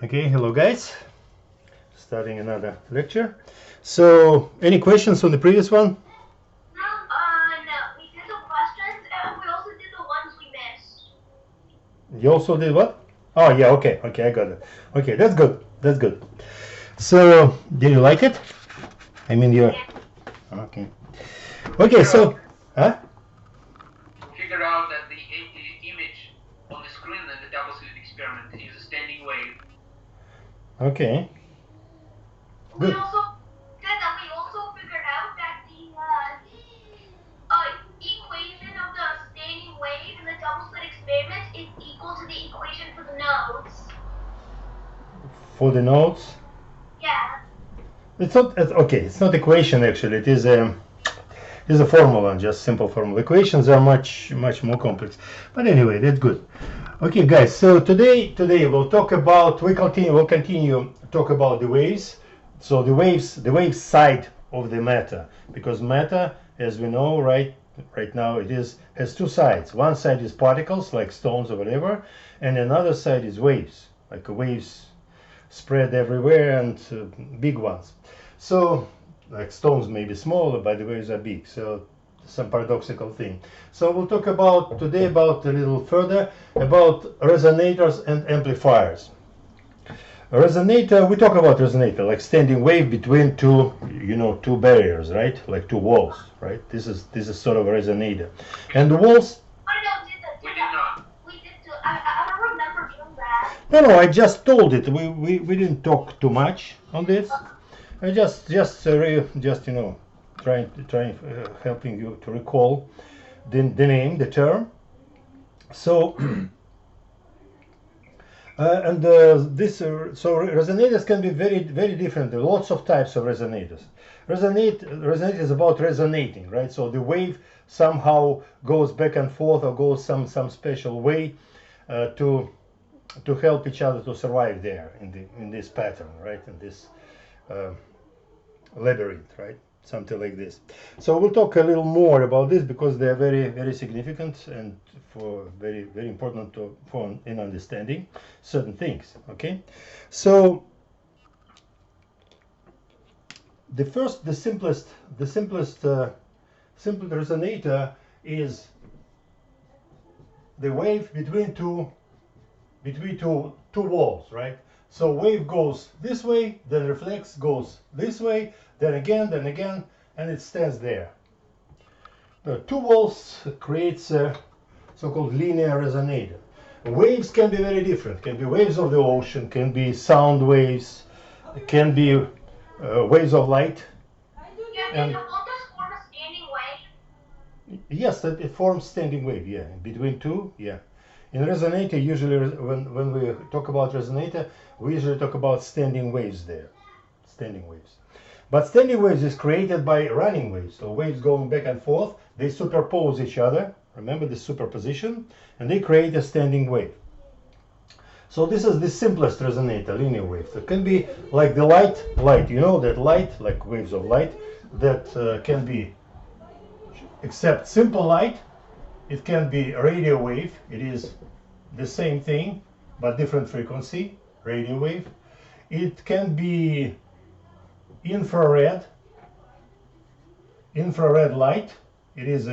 Okay, hello guys. Starting another lecture. So, any questions on the previous one? No. We did the questions and we also did the ones we missed. You also did what? Oh yeah, okay, I got it. Okay, that's good. That's good. So, did you like it? I mean, you're okay. Okay, so, huh? Figure out that the image on the screen in the double-slit experiment is a standing wave. Okay. We Good. also said that we also figured out that the equation of the standing wave in the double-slit experiment is equal to the equation for the nodes. For the nodes? Yeah. It's not okay. It's not equation actually. It is a formula, just simple formula. Equations are much more complex. But anyway, that's good. Okay, guys. So today we'll talk about we'll continue talk about the waves. So the wave side of the matter, because matter, as we know, right now has two sides. One side is particles like stones or whatever, and another side is waves, like waves spread everywhere and big ones. So like stones may be smaller, but the waves are big. So some paradoxical thing. So we'll talk about today about a little further about resonators and amplifiers. A resonator, we talk about resonator like standing wave between two barriers, right? Like two walls, right? This is sort of a resonator. And the walls. We did not. We did do. I don't remember doing that. No, I just told it. We didn't talk too much on this. I just trying helping you to recall the name, the term. So so resonators can be very different. There are lots of types of resonators. Resonate is about resonating, right? So the wave somehow goes back and forth or goes some special way to help each other to survive there in this pattern, right? In this labyrinth, right? Something like this. So we'll talk a little more about this because they are very significant and for very important in understanding certain things. Okay, so the simplest simple resonator is the wave between two walls, right? So wave goes this way, then reflex goes this way, then again, and it stands there. Two walls creates a so-called linear resonator. Waves can be very different. Can be waves of the ocean, can be sound waves, can be waves of light. Yeah, won't this form a standing wave? Yes, it forms standing wave. Yeah, between two. Yeah. In resonator, usually when we talk about resonator, we usually talk about standing waves there. Standing waves. But standing waves is created by running waves. So waves going back and forth, they superpose each other. Remember the superposition? And they create a standing wave. So this is the simplest resonator, linear wave. It can be like the light, you know that light, like waves of light, that can be, except simple light, it can be a radio wave. It is the same thing, but different frequency, radio wave. It can be infrared light. It is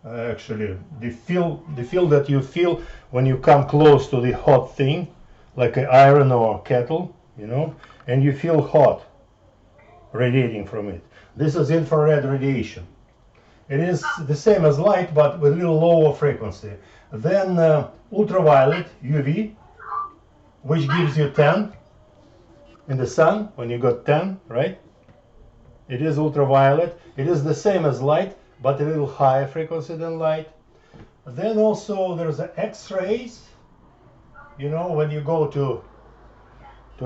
actually the feel that you feel when you come close to the hot thing, like an iron or kettle, you know, and you feel hot radiating from it. This is infrared radiation. It is the same as light, but with a little lower frequency. Then ultraviolet, UV, which gives you 10 in the sun when you got 10, right? It is ultraviolet. It is the same as light, but a little higher frequency than light. Then also there's the X-rays. You know, when you go to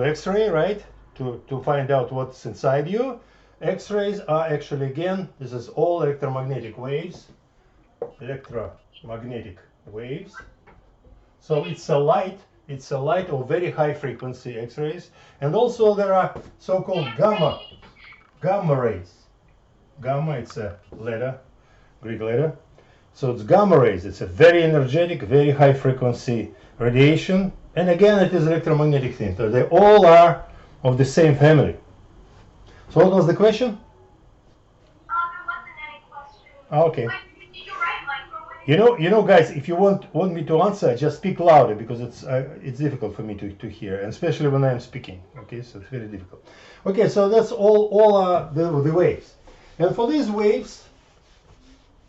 X-ray, right, to find out what's inside you. X-rays are actually, again, this is all electromagnetic waves. So it's a light of very high frequency X-rays. And also there are so-called gamma rays. Gamma, it's a letter, Greek letter. So it's gamma rays. It's a very energetic, very high frequency radiation. and again it is electromagnetic thing. So they all are of the same family. So what was the question? There wasn't any question. Okay. Wait, did you write microwave? You know, guys, if you want me to answer, just speak louder because it's difficult for me to hear, and especially when I'm speaking. Okay, so it's very difficult. Okay, so that's all the waves, and for these waves,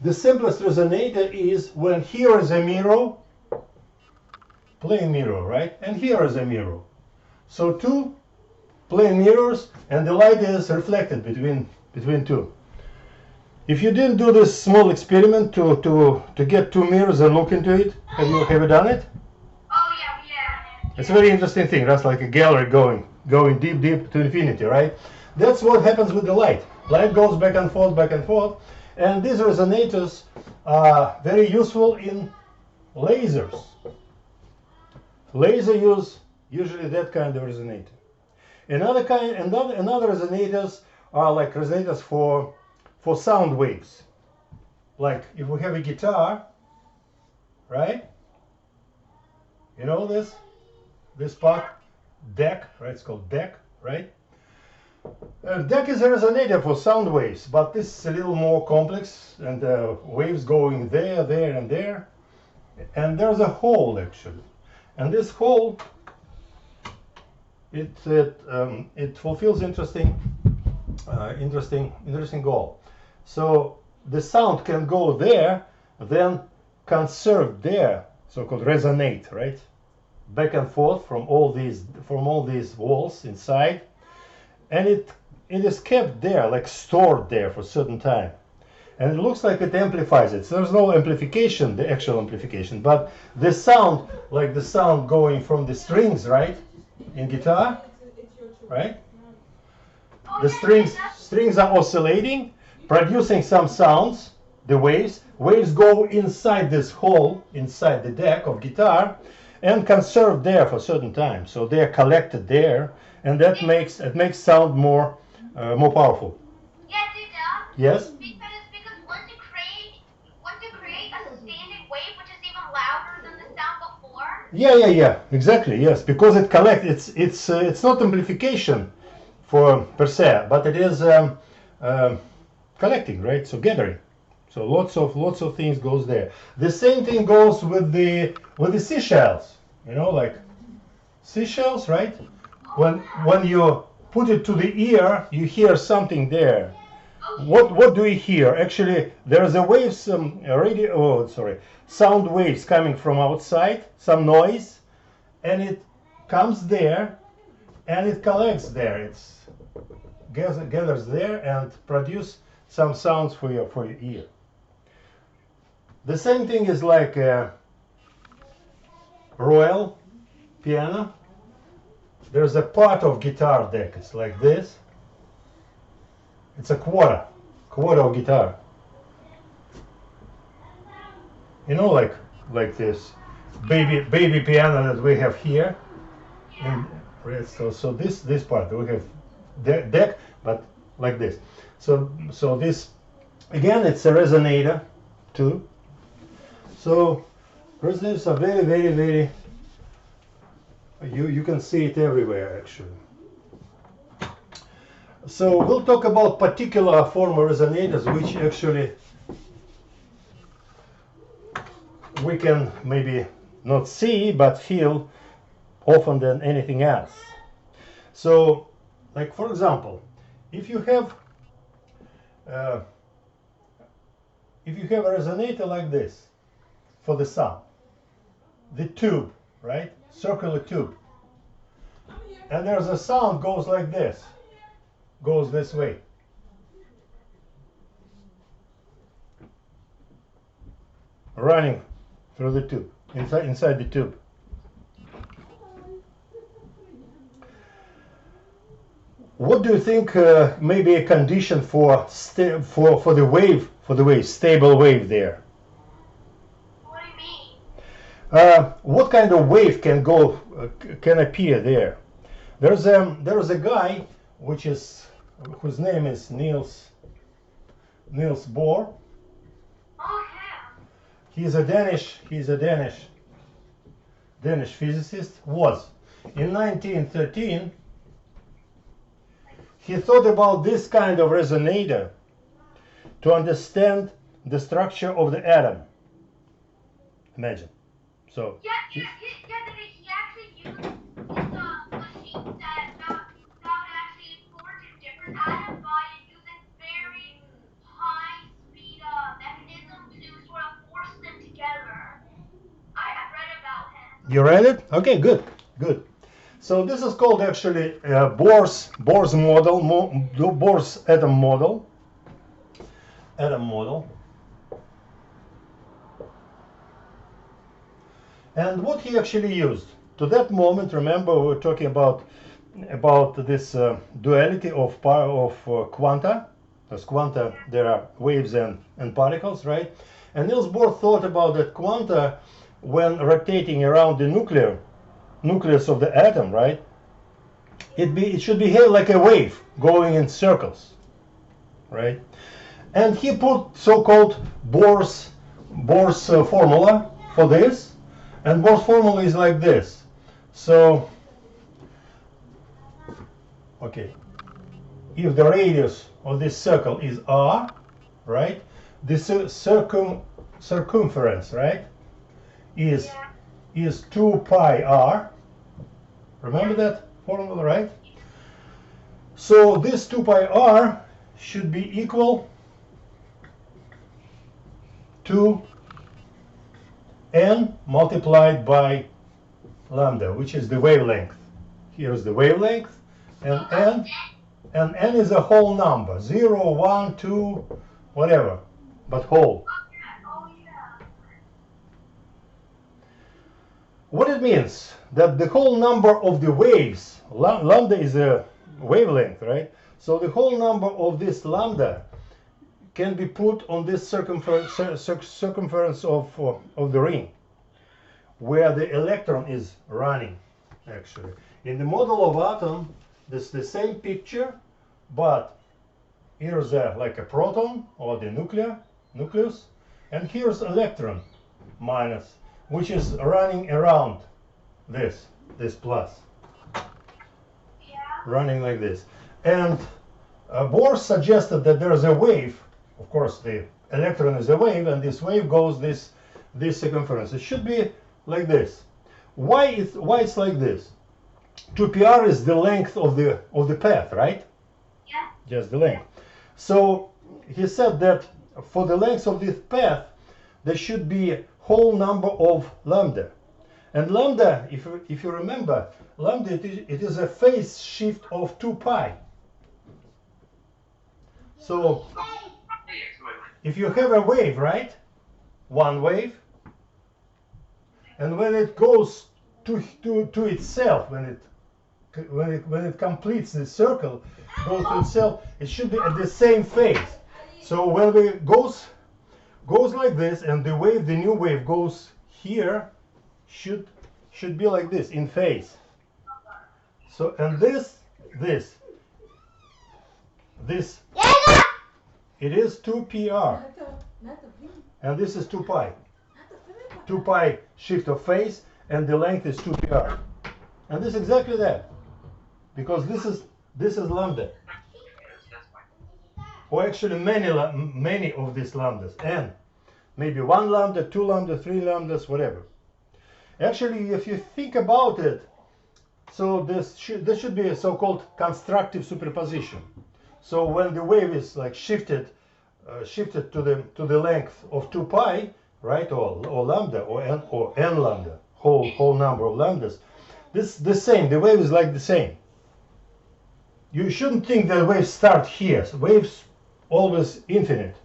the simplest resonator is when here is a mirror, plane mirror, right, and here is a mirror. So two plane mirrors, and the light is reflected between two. If you didn't do this small experiment to get two mirrors and look into it, have you done it? Oh yeah. It's a very interesting thing. That's like a gallery going deep to infinity, right? That's what happens with the light. Light goes back and forth, and these resonators are very useful in lasers. Laser use usually that kind of resonator. Another resonators are like resonators for sound waves. Like if we have a guitar, right? You know this part, deck, right? It's called deck, right? Deck is a resonator for sound waves, but this is a little more complex, and waves going there, and there, and there's a hole actually, and this hole it fulfills interesting goal. So the sound can go there, then conserve there, so-called resonate, right? Back and forth from all these walls inside, and it is kept there, like stored there for a certain time, and it looks like it amplifies it. So there's no amplification, the actual amplification, but the sound, like the sound going from the strings, right, in guitar, right? The strings are oscillating, producing some sounds, the waves go inside this hole, inside the deck of guitar, and conserved there for a certain time. So they are collected there, and that makes sound more powerful. Yes, it does. Yes? Because once you create a standing wave which is even louder than the sound before. Yeah, exactly, yes, because it collects, it's not amplification per se, but it is collecting, right? So gathering. So lots of things goes there. The same thing goes with the seashells. You know, like seashells, right? When you put it to the ear, you hear something there. What do you hear? Actually, there's a wave, sound waves coming from outside, some noise, and it comes there, and it collects there. It's gathers there and produce some sounds for your ear. The same thing is like a royal piano. There's a part of guitar deck. It's like this. It's a quarter of guitar. You know, like this baby piano that we have here. And so this part we have deck, but like this. So this again, it's a resonator too. So resonators are very. You can see it everywhere actually. So we'll talk about particular form of resonators which actually we can maybe not see but feel often than anything else. So, like for example, if you have a resonator like this for the sound, the tube, right, circular tube, and there's a sound goes like this, goes this way. Running through the tube, inside the tube. What do you think may be a condition for the wave, stable wave there? What do you mean? What kind of wave can appear there? There's a guy whose name is Niels Bohr. Oh yeah. He's a Danish Danish physicist, was in 1913. He thought about this kind of resonator to understand the structure of the atom. Imagine. So Yeah, he actually used machines that actually forged different atoms by using very high speed mechanism to sort of force them together. I read about him. you read it? Okay, good, good. So this is called actually Bohr's model, Bohr's atom model. And what he actually used to that moment, remember we were talking about this duality of quanta. As quanta, there are waves and particles, right? And Niels Bohr thought about that quanta when rotating around the nucleus of the atom, right? It should behave like a wave going in circles, right? And he put so-called Bohr's formula for this, and Bohr's formula is like this. So, okay, if the radius of this circle is r, right, this circumference, right, is 2 pi r. Remember that formula, right? So this 2 pi r should be equal to n multiplied by lambda, which is the wavelength. Here's the wavelength, and n is a whole number, 0, 1, 2, whatever, but whole. What it means that the whole number of the waves, lambda is a wavelength, right? So the whole number of this lambda can be put on this circumference of the ring, where the electron is running. Actually, in the model of atom, this is the same picture, but here's like a proton or the nucleus, and here's electron minus, which is running around this plus, running like this. And Bohr suggested that there's a wave. Of course, the electron is a wave, and this wave goes this circumference. It should be like this. Why it's like this? 2πr is the length of the path, right? Yeah. Just the length. So he said that for the length of this path, there should be a whole number of lambda. And lambda, if you remember, lambda it is a phase shift of 2 pi. So if you have a wave, right? One wave, and when it goes to itself, when it completes the circle, goes to itself, it should be at the same phase. So when it goes like this, and the new wave goes here, should be like this in phase. So and this it is 2πr, and this is 2 pi. 2 pi shift of phase, and the length is 2πr, and this is exactly that, because this is lambda, or actually many of these lambdas, and maybe 1 lambda, 2 lambda, 3 lambdas, whatever. Actually, if you think about it, so this should be a so-called constructive superposition. So when the wave is like shifted to the length of 2 pi, right, or lambda, or n lambda, whole number of lambdas, the wave is like the same. You shouldn't think that waves start here. So waves always infinite.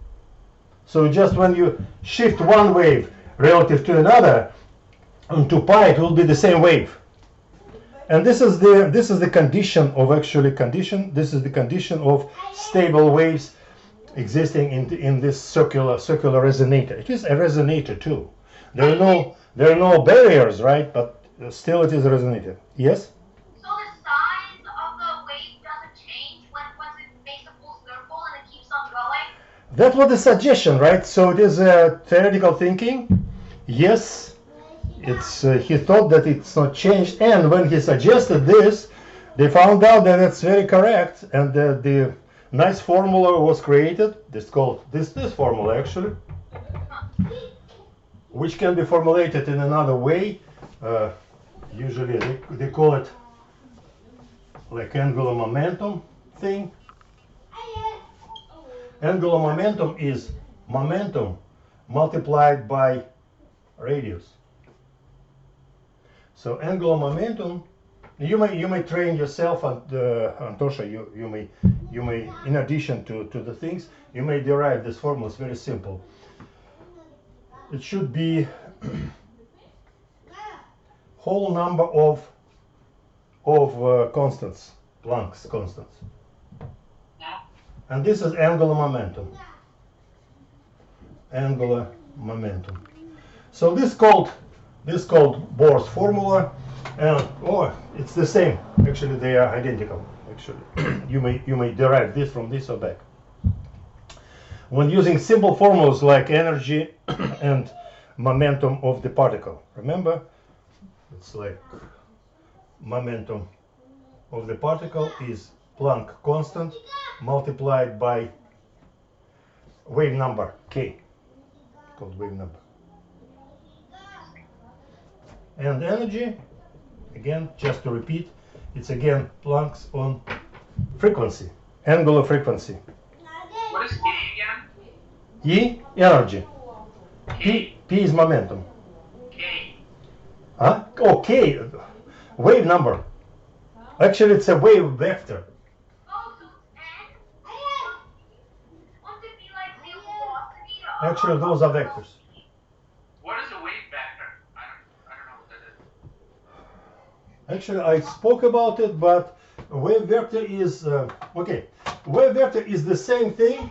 So just when you shift one wave relative to another on 2 pi, it will be the same wave. And this is the condition of this is the condition of stable waves existing in this circular resonator. It is a resonator too. There are no barriers, right? But still it is a resonator. Yes? So the size of the wave doesn't change once it makes a full circle and it keeps on going? That was the suggestion, right? So it is theoretical thinking. Yes. it's he thought that it's not changed, and when he suggested this, they found out that it's very correct, and the nice formula was created. This called this formula actually, which can be formulated in another way. Usually they call it like angular momentum thing. Angular momentum is momentum multiplied by radius. So angular momentum, you may train yourself, and Antosha, you may in addition to the things, you may derive this formula. It's very simple. It should be whole number of constants, Planck's constants, and this is angular momentum. Angular momentum. So this called Bohr's formula, and it's the same. Actually, they are identical. Actually, you may derive this from this or back. When using simple formulas like energy and momentum of the particle, remember, it's like momentum of the particle is Planck constant multiplied by wave number k, called wave number. And energy, again, just to repeat, it's again Planck's on frequency, angular frequency. What is K again? E, energy. K. P is momentum. K. Huh? Oh, K, wave number. Actually, it's a wave vector. Oh, so N? Won't it be like the velocity of... Actually, those are vectors. What is a wave vector? I don't know what that is. Actually, I spoke about it, but wave vector is okay. Wave vector is the same thing.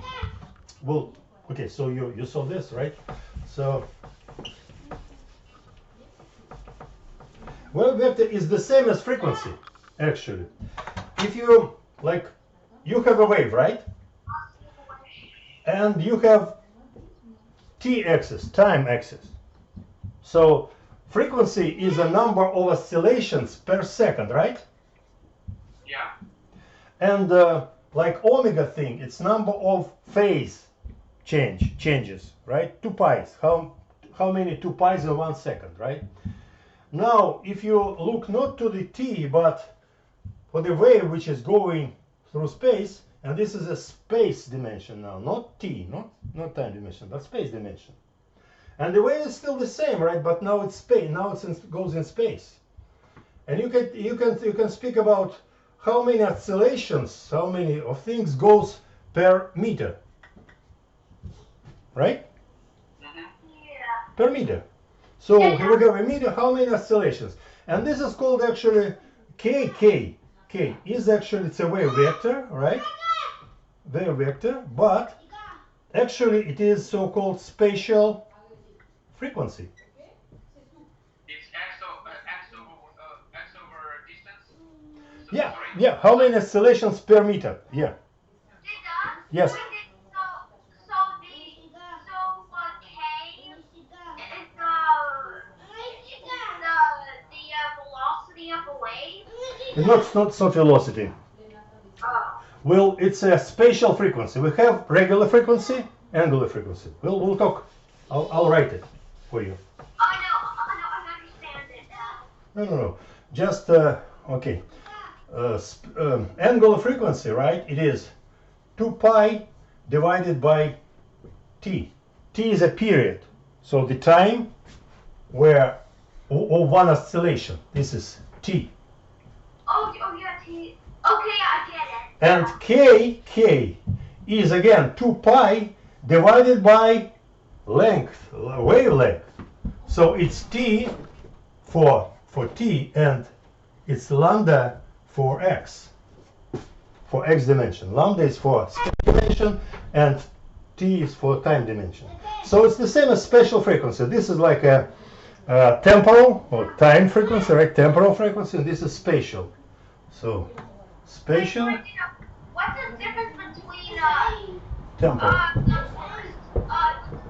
Well, okay, so you saw this, right? So wave vector is the same as frequency. Actually, if you like, you have a wave, right? And you have t-axis, time axis. So frequency is a number of oscillations per second, right? Yeah. And like omega thing, it's number of phase changes, right? 2 pi's. How many 2 pi's in 1 second, right? Now, if you look not to the t, but for the wave which is going through space, and this is a space dimension now, not t, not time dimension, but space dimension. And the wave is still the same, right? But now it's space. Now it goes in space, and you can speak about how many oscillations, how many of things goes per meter, right? Yeah. Per meter. So here we have a meter. How many oscillations? And this is called actually K is actually, it's a wave vector, right? Wave vector, but actually it is so-called spatial frequency. It's x over distance. So, Yeah, sorry. yeah. How many oscillations per meter? Yeah. Yes. So K is the velocity of a wave? It's not velocity. Oh. Well, it's a spatial frequency. We have regular frequency, angular frequency. We'll talk. I'll write it for you. I understand it now. No. Just okay. Angular frequency, right? It is 2 pi divided by t. T is a period, so the time where or one oscillation. This is t. Oh yeah, T. Okay, I get it. And k is again 2 pi divided by length, wavelength. So it's t for t, and it's lambda for x dimension. Lambda is for space dimension, and t is for time dimension. So it's the same as spatial frequency. This is like a temporal or time frequency, right? Temporal frequency, and this is spatial. So spatial, What's the difference between temporal. what's the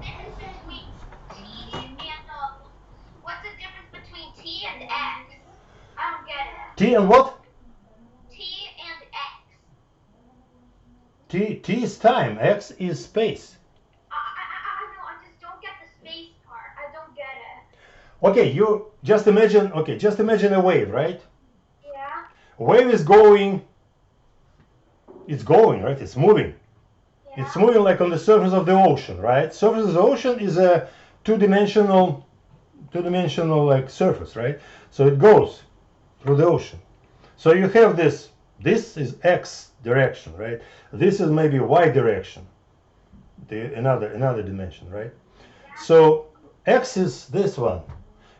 difference between T and what's the difference T and what? T and X. T is time, X is space. I know, I just don't get the space part. I don't get it. Okay, you just imagine, a wave, right? Yeah? A wave is going, right? It's moving. Yeah? It's moving like on the surface of the ocean, right? Surface of the ocean is a two-dimensional like surface, right? So it goes through the ocean. So you have this is X direction, right? This is maybe Y direction, another dimension, right? So X is this one.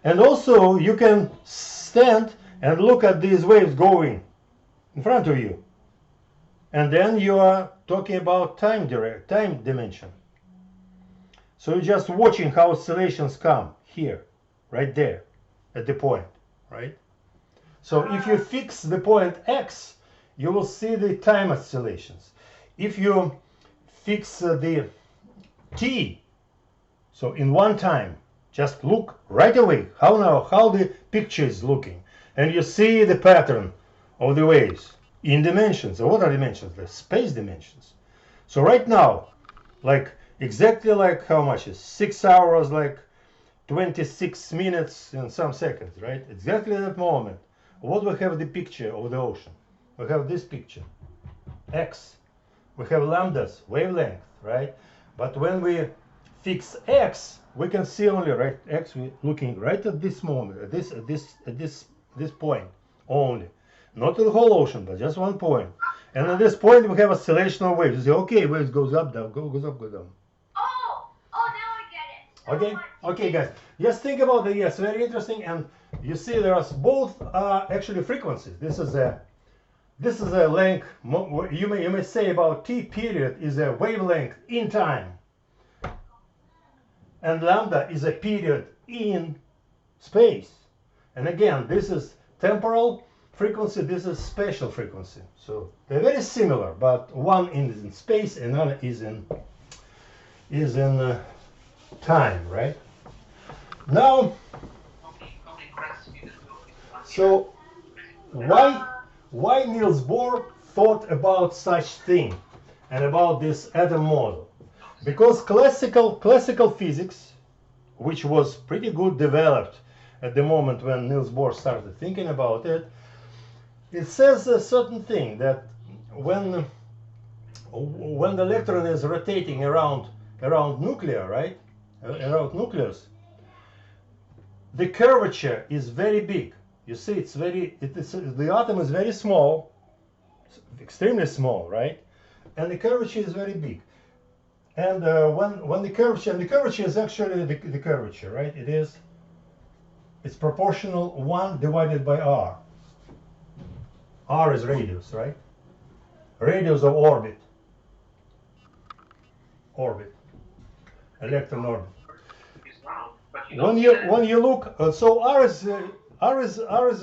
And also you can stand and look at these waves going in front of you. And then you are talking about time dimension. So you're just watching how oscillations come here, right there, at the point, right? So if you fix the point X, you will see the time oscillations. If you fix the T, so in one time, just look right away how the picture is looking, and you see the pattern of the waves in dimensions. So what are dimensions? The space dimensions. So right now, like exactly like how much is 6 hours, like 26 minutes and some seconds, right? Exactly at that moment. What we have the picture of the ocean? We have this picture, X. We have lambdas, wavelength, right? But when we fix X, we can see only right X. We're looking right at this moment, at this point only, not the whole ocean, but just one point. And at this point, we have oscillation of waves. You say, okay, waves goes up, down, goes up, goes down. Oh, now I get it. Okay, okay, guys. Just think about it. Yes, very interesting. And you see, there are both actually frequencies. This is a length. You may say about T period is a wavelength in time, and lambda is a period in space. And again, this is temporal frequency. This is spatial frequency. So they're very similar, but one is in space, and another is in time, right? Now, so why Niels Bohr thought about such thing and about this atom model? Because classical physics, which was pretty good developed at the moment when Niels Bohr started thinking about it, it says a certain thing, that when the electron is rotating around nuclear, right? Around nucleus, the curvature is very big. You see, the atom is very small, extremely small, right? And the curvature is very big. And when the curvature is actually the curvature, right? It's proportional 1 divided by r. R is radius, right? Radius of orbit. Electron orbit. When you look, so R is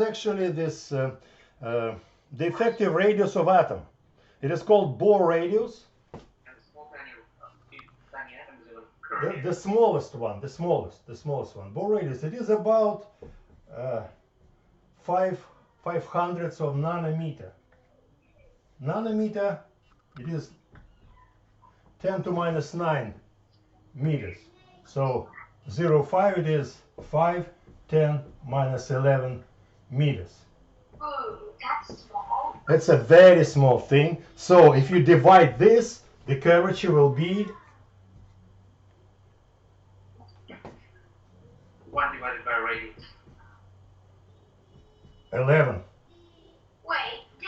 actually this the effective radius of atom. It is called Bohr radius. The smallest one. Bohr radius. It is about 5/500ths of nanometer. Nanometer. It is 10 to minus 9 meters. So 0.5 it is 5, 10 minus 11 meters. Ooh, that's small. That's a very small thing. So if you divide this, the curvature will be 1 divided by radius. 11. Wait, is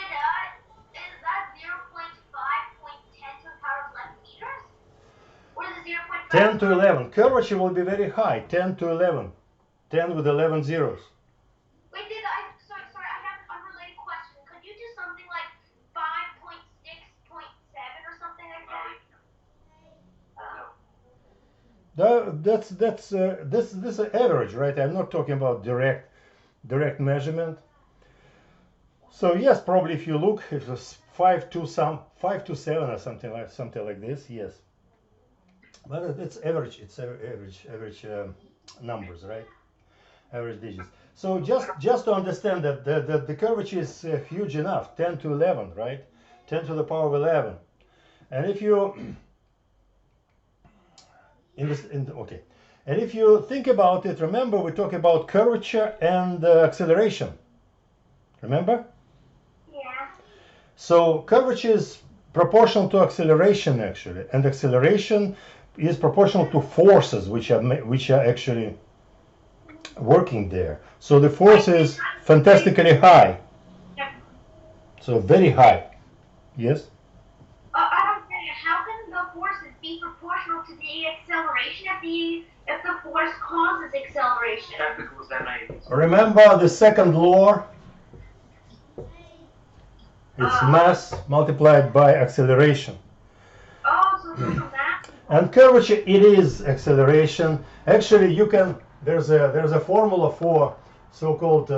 that 0.5.10 to the power of 11 meters? Or is it 0.5? 10 to 11. Curvature will be very high. 10 to 11. 10 with 11 zeros. Wait, sorry, I have an unrelated question. Could you do something like 5.6.7 or something like that? This is average, right? I'm not talking about direct measurement. So yes, probably if you look, if it's 5 to 7 or something like this, yes. But it's average. It's average numbers, right? Average digits. So just to understand that the curvature is huge enough, 10 to 11, right? 10 to the power of 11. And if you okay, and if you think about it, remember we talk about curvature and acceleration. Remember? Yeah. So curvature is proportional to acceleration actually, and acceleration is proportional to forces which are actually working there. So the force is fantastically high. Yep. So very high. Yes? I don't get it. How can the forces be proportional to the acceleration if the force causes acceleration? That's because they're made. Remember the second law? It's mass multiplied by acceleration. Oh, so it's also mass. And curvature, it is acceleration. Actually, you can. There's a formula for so-called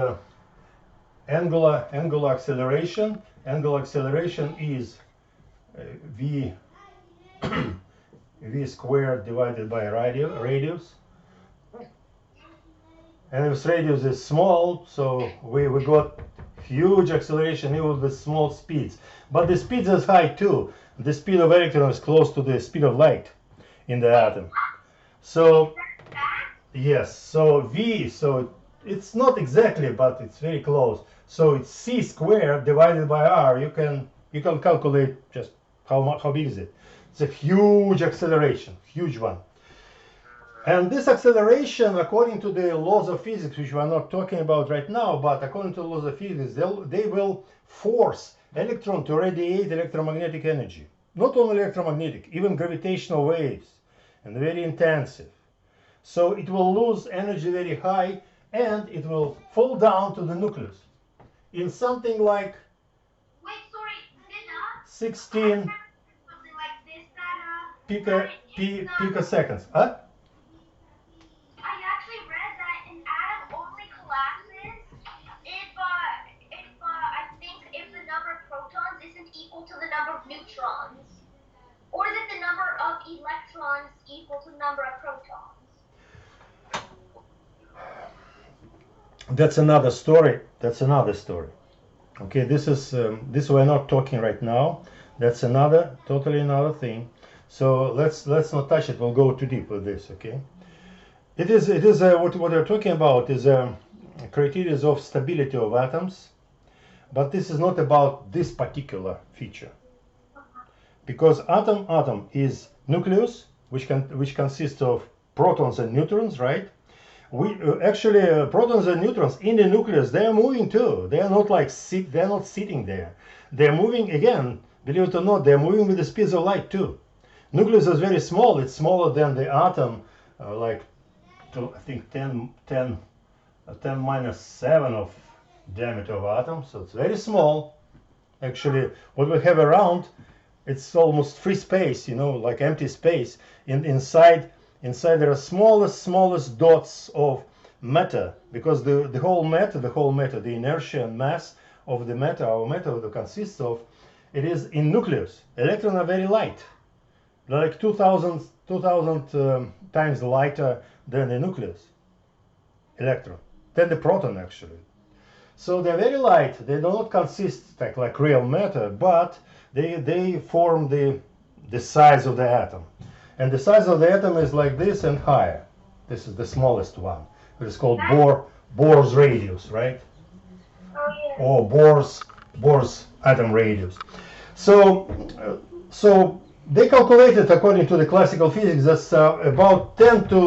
angular acceleration. Angular acceleration is v v squared divided by radius. And if radius is small, so we got huge acceleration even with small speeds. But the speed is high too. The speed of electron is close to the speed of light in the atom. So yes, so v, so it's not exactly, but it's very close. So it's c squared divided by r. You can calculate just how big is it. It's a huge acceleration, huge one. And this acceleration, according to the laws of physics, which we are not talking about right now, but according to the laws of physics, they will force electron to radiate electromagnetic energy. Not only electromagnetic, even gravitational waves, and very intensive. So it will lose energy very high, and it will fall down to the nucleus in something like Wait, sorry, 16 something like this that picoseconds. Huh? I actually read that an atom only collapses if I think if the number of protons isn't equal to the number of neutrons, or is it the number of electrons equal to the number of protons? That's another story. That's another story. Okay, this we're not talking right now. That's totally another thing. So let's not touch it. We'll go too deep with this. Okay. It is what we're talking about is criteria of stability of atoms, but this is not about this particular feature, because atom is nucleus, which consists of protons and neutrons, right? We actually protons and neutrons in the nucleus, they are moving too. They are not like they're not sitting there. They're moving again. Believe it or not, they're moving with the speeds of light too. Nucleus is very small. It's smaller than the atom, like I think 10 minus 7 of diameter of atom. So it's very small. Actually, what we have around, it's almost free space. Like empty space. Inside there are smallest dots of matter, because the whole matter, the inertia and mass of the matter, our matter consists of, it is in nucleus. Electrons are very light, like 2000 times lighter than the nucleus electron, than the proton actually. So they're very light. They do not consist like real matter, but they form the size of the atom. And the size of the atom is like this and higher. This is the smallest one. It is called Bohr's radius, right? Oh yeah. Or Bohr's atom radius. So they calculated according to the classical physics that's about 16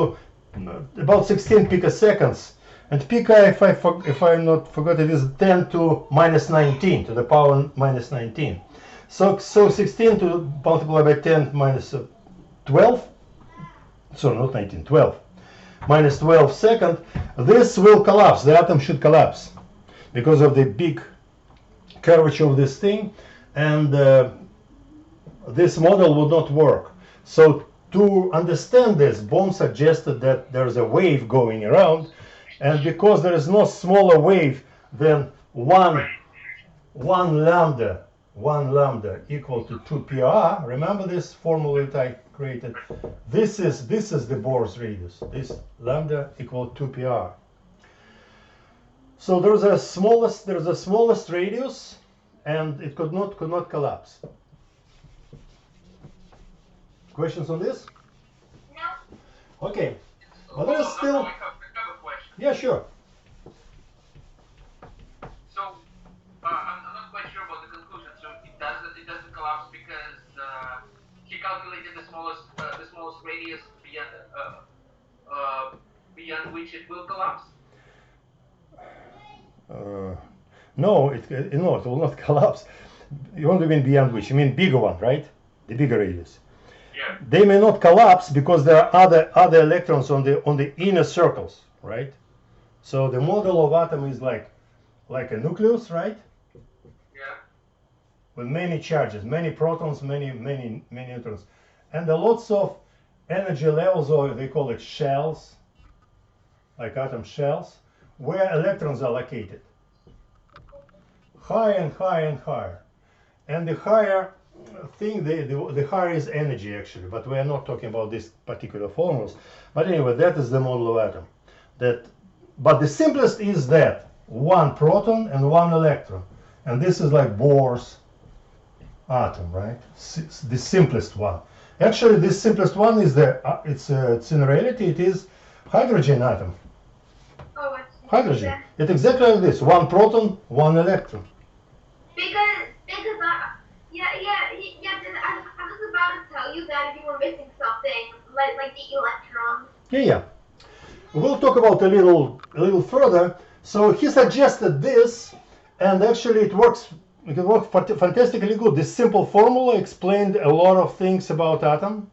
picoseconds. And pica, if I'm not forgot, it is 10 to minus 19 to the power minus 19. So 16 to multiply by 10 minus 12, sorry, not 19, 12, minus 12 second, this will collapse. The atom should collapse because of the big curvature of this thing, and this model would not work. So to understand this, Bohm suggested that there's a wave going around, and because there is no smaller wave than one lambda equal to 2 pr. Remember this formula that I created? This is the Bohr's radius. This lambda equal to 2 pr. So there's a smallest radius, and it could not collapse. Questions on this? No. Okay. But there's still. I have a question. Yeah, sure. So I'm not quite sure about the conclusion. So it doesn't collapse because he calculated the smallest radius beyond which it will collapse. No, it will not collapse. You want to mean beyond which? You mean bigger one, right? The bigger radius. Yeah. They may not collapse because there are other electrons on the inner circles, right? So the model of atom is like a nucleus, right? Yeah. With many charges, many protons, many neutrons, and there are lots of energy levels, or they call it shells, like atom shells, where electrons are located. Higher and higher and higher. And the higher thing, the higher is energy actually, but we are not talking about these particular formulas. But anyway, that is the model of atom. But the simplest is that one proton and one electron. And this is like Bohr's atom, right? The simplest one. Actually, this simplest one is it's in reality, it is hydrogen atom. Oh, it's Hydrogen. It's exactly like this: one proton, one electron. Because I was about to tell you that if you were missing something, like the electron. Yeah. We'll talk about a little further. So he suggested this, and actually it works. It can work fantastically good. This simple formula explained a lot of things about atom,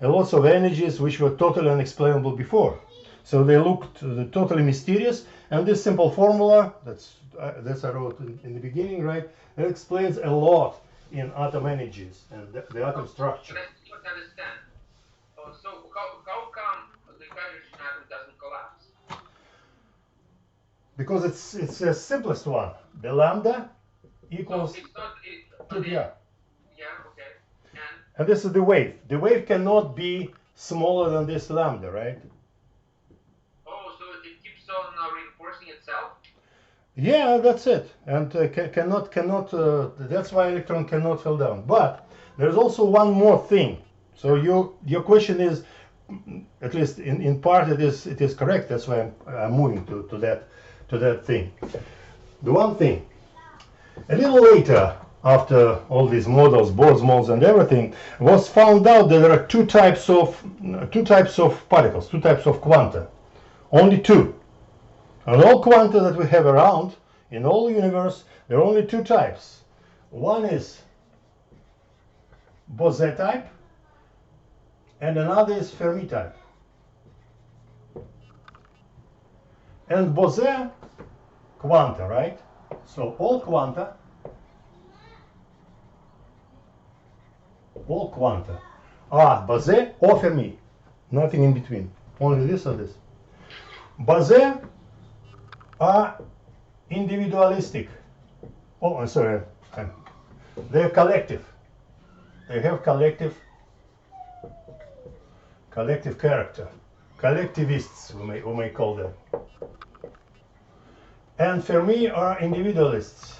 and lots of energies which were totally unexplainable before. So they looked totally mysterious, and this simple formula that's I wrote in the beginning, right? It explains a lot in atom energies and the atom structure. But I don't understand. So how come the hydrogen atom doesn't collapse? Because it's the simplest one. The lambda equals So it's not. yeah. Yeah. Okay. And this is the wave. The wave cannot be smaller than this lambda, right? Oh, so it keeps on reinforcing itself. Yeah, that's it. And cannot. That's why electron cannot fall down. But there's also one more thing. So your question is, at least in part, it is correct. That's why I'm moving to that thing. The one thing. A little later, after all these models, Bohr's models and everything, was found out that there are two types of particles, two types of quanta. Only two. And all quanta that we have around in all the universe, there are only two types. One is Bohr type, and another is Fermi type. And Bohr quanta, right? So all quanta are Bohr or Fermi, nothing in between, only this or this. Bohr are individualistic. Oh, I'm sorry. They're collective. They have collective character. Collectivists, we may call them. And Fermi are individualists.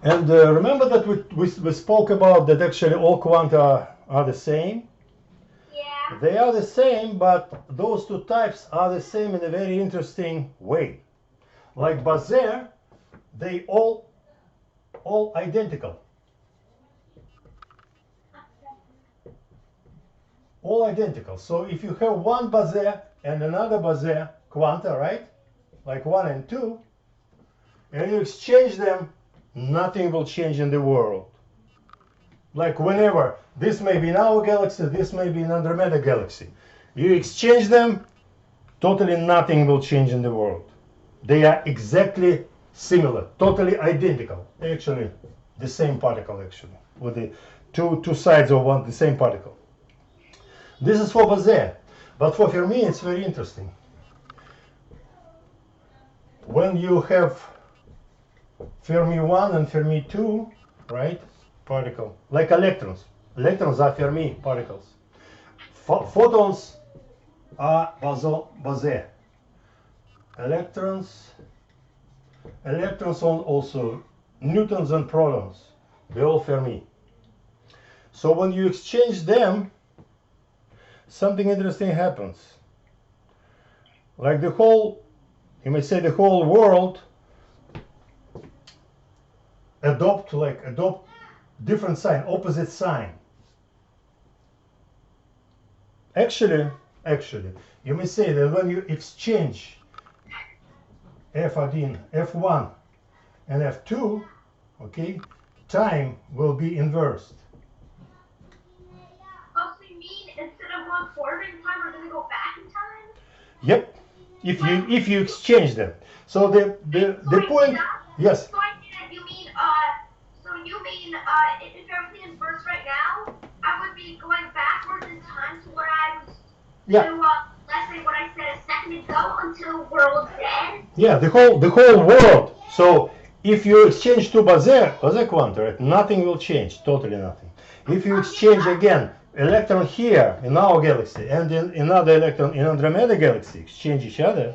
And remember that we spoke about that actually all quanta are the same. Yeah. They are the same, but those two types are the same in a very interesting way. Like Bohr, they all identical. All identical. So if you have one Bohr and another Bohr quanta, right? Like 1 and 2, and you exchange them, nothing will change in the world. Like whenever, this may be in our galaxy, this may be in Andromeda galaxy. You exchange them, totally nothing will change in the world. They are exactly similar, totally identical. Actually, the same particle actually, with the two sides of the same particle. This is for Bohr, but for Fermi it's very interesting. When you have Fermi 1 and Fermi 2, right, particle, like electrons. Electrons are Fermi particles. Photons are Bose. Electrons are also neutrons and protons. They're all Fermi. So when you exchange them, something interesting happens. Like the whole, you may say the whole world adopt different sign, opposite sign. Actually, you may say that when you exchange F1 and F2, okay, time will be inversed. Oh, so you mean instead of going forward in time, we're going to go back in time? Yep. If you exchange them. So the point, yes. So you mean if everything is inverse right now, I would be going backwards in time to what I was to let's say what I said a second ago until the world's dead. Yeah, the whole world. So if you exchange two Bose quanta, right, nothing will change, totally nothing. If you exchange again electron here in our galaxy and then another electron in Andromeda galaxy, exchange each other,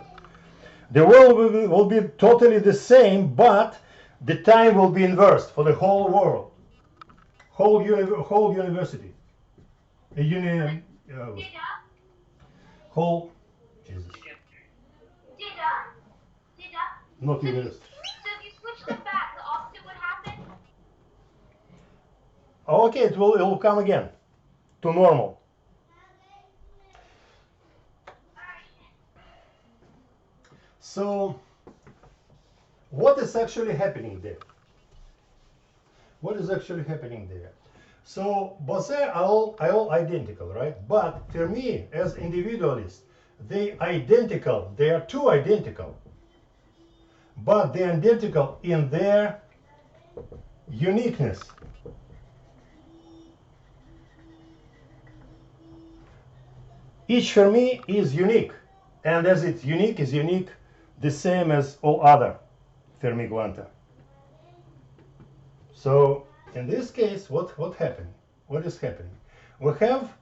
the world will be totally the same, but the time will be inversed for the whole world, whole university, whole Jesus, not university. So if you switch them back, the opposite would happen? Okay, it will come again to normal. So what is actually happening there? What is actually happening there? So Bose are all identical, right? But for me, as individualists, they identical. They are two identical, but they're identical in their uniqueness. Each Fermi is unique, and as it's unique, is unique the same as all other Fermi quanta. So in this case, what happened? What is happening? We have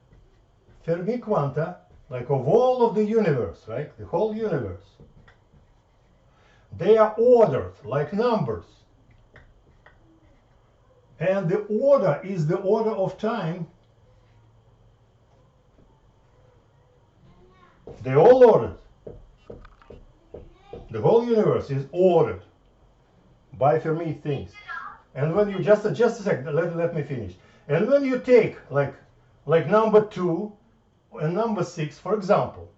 Fermi quanta, like of all of the universe, right? The whole universe. They are ordered like numbers. And the order is the order of time. They're all ordered. The whole universe is ordered by Fermi things. And when you just a second, let me finish. And when you take like number 2 and number 6, for example,